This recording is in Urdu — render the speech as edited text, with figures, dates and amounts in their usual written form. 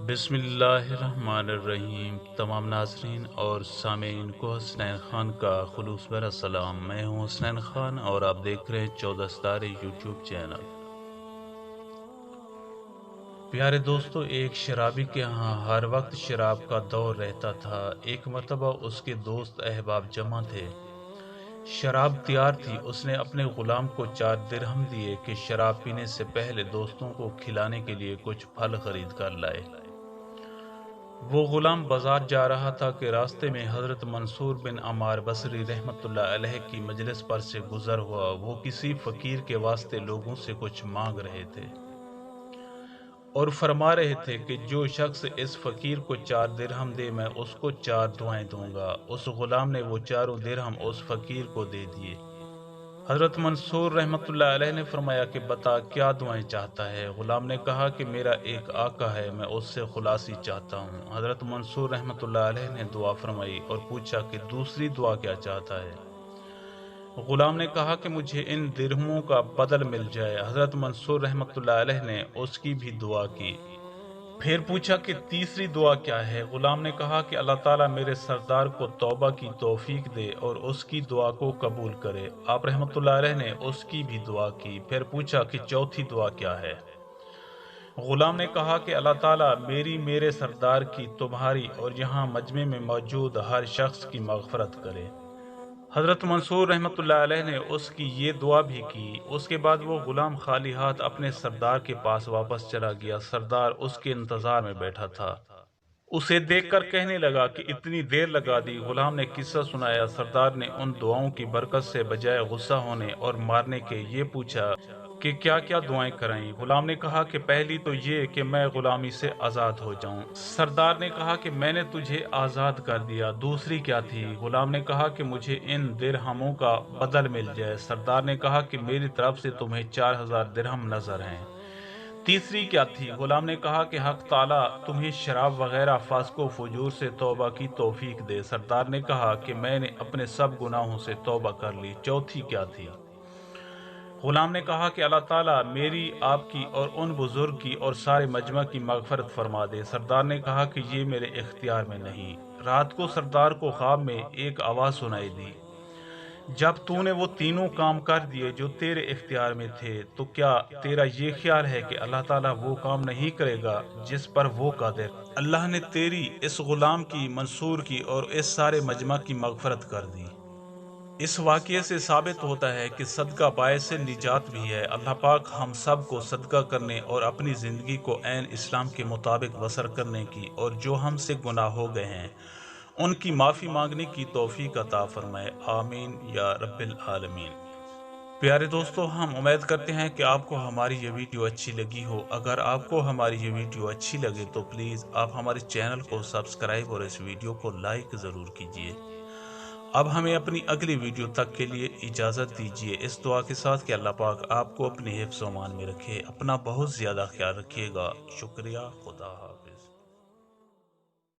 بسم اللہ الرحمن الرحیم۔ تمام ناظرین اور سامعین کو حسنین خان کا خلوص بھرا سلام۔ میں ہوں حسنین خان اور آپ دیکھ رہے ہیں 14 ستارے یوٹیوب چینل۔ پیارے دوستو، ایک شرابی کے ہاں ہر وقت شراب کا دور رہتا تھا۔ ایک مرتبہ اس کے دوست احباب جمع تھے۔ شراب تیار تھی۔ اس نے اپنے غلام کو 4 درہم دیے کہ شراب پینے سے پہلے دوستوں کو کھلانے کے لیے کچھ پھل خرید کر لائے۔ وہ غلام بازار جا رہا تھا کہ راستے میں حضرت منصور بن عمار بصری رحمۃ اللہ علیہ کی مجلس پر سے گزر ہوا۔ وہ کسی فقیر کے واسطے لوگوں سے کچھ مانگ رہے تھے اور فرما رہے تھے کہ جو شخص اس فقیر کو 4 درہم دے میں اس کو 4 دعائیں دوں گا۔ اس غلام نے وہ 4 درہم اس فقیر کو دے دیے۔ حضرت منصور رحمۃ اللہ علیہ نے فرمایا کہ بتا کیا دعائیں چاہتا ہے؟ غلام نے کہا کہ میرا ایک آقا ہے، میں اس سے خلاصی چاہتا ہوں۔ حضرت منصور رحمۃ اللہ علیہ نے دعا فرمائی اور پوچھا کہ دوسری دعا کیا چاہتا ہے؟ غلام نے کہا کہ مجھے ان درہموں کا بدل مل جائے۔ حضرت منصور رحمۃ اللہ علیہ نے اس کی بھی دعا کی۔ پھر پوچھا کہ تیسری دعا کیا ہے؟ غلام نے کہا کہ اللہ تعالیٰ میرے سردار کو توبہ کی توفیق دے اور اس کی دعا کو قبول کرے۔ آپ رحمۃ اللہ علیہ نے اس کی بھی دعا کی۔ پھر پوچھا کہ چوتھی دعا کیا ہے؟ غلام نے کہا کہ اللہ تعالیٰ میرے سردار کی، تمہاری اور یہاں مجمع میں موجود ہر شخص کی مغفرت کرے۔ حضرت منصور رحمۃ اللہ علیہ نے اس کی یہ دعا بھی کی۔ اس کے بعد وہ غلام خالی ہاتھ اپنے سردار کے پاس واپس چلا گیا۔ سردار اس کے انتظار میں بیٹھا تھا۔ اسے دیکھ کر کہنے لگا کہ اتنی دیر لگا دی۔ غلام نے قصہ سنایا۔ سردار نے ان دعاؤں کی برکت سے بجائے غصہ ہونے اور مارنے کے یہ پوچھا کہ کیا کیا دعائیں کرائیں؟ غلام نے کہا کہ پہلی تو یہ کہ میں غلامی سے آزاد ہو جاؤں۔ سردار نے کہا کہ میں نے تجھے آزاد کر دیا۔ دوسری کیا تھی؟ غلام نے کہا کہ مجھے ان درہموں کا بدل مل جائے۔ سردار نے کہا کہ میری طرف سے تمہیں 4000 درہم نظر ہیں۔ تیسری کیا تھی؟ غلام نے کہا کہ حق تعالیٰ تمہیں شراب وغیرہ فاسق و فجور سے توبہ کی توفیق دے۔ سردار نے کہا کہ میں نے اپنے سب گناہوں سے توبہ کر لی۔ چوتھی کیا تھی؟ غلام نے کہا کہ اللہ تعالیٰ میری، آپ کی اور ان بزرگ کی اور سارے مجمع کی مغفرت فرما دے۔ سردار نے کہا کہ یہ میرے اختیار میں نہیں۔ رات کو سردار کو خواب میں ایک آواز سنائی دی، جب تو نے وہ تینوں کام کر دیے جو تیرے اختیار میں تھے تو کیا تیرا یہ خیال ہے کہ اللہ تعالیٰ وہ کام نہیں کرے گا جس پر وہ قادر؟ اللہ نے تیری، اس غلام کی، منصور کی اور اس سارے مجمع کی مغفرت کر دی۔ اس واقعے سے ثابت ہوتا ہے کہ صدقہ باعث نجات بھی ہے۔ اللہ پاک ہم سب کو صدقہ کرنے اور اپنی زندگی کو عین اسلام کے مطابق بسر کرنے کی اور جو ہم سے گناہ ہو گئے ہیں ان کی معافی مانگنے کی توفیق عطا فرمائے۔ آمین یا رب العالمین۔ پیارے دوستو، ہم امید کرتے ہیں کہ آپ کو ہماری یہ ویڈیو اچھی لگی ہو۔ اگر آپ کو ہماری یہ ویڈیو اچھی لگے تو پلیز آپ ہمارے چینل کو سبسکرائب اور اس ویڈیو کو لائک ضرور کیجیے۔ اب ہمیں اپنی اگلی ویڈیو تک کے لیے اجازت دیجیے، اس دعا کے ساتھ کہ اللہ پاک آپ کو اپنے حفظ و امان میں رکھے۔ اپنا بہت زیادہ خیال رکھیے گا۔ شکریہ۔ خدا حافظ۔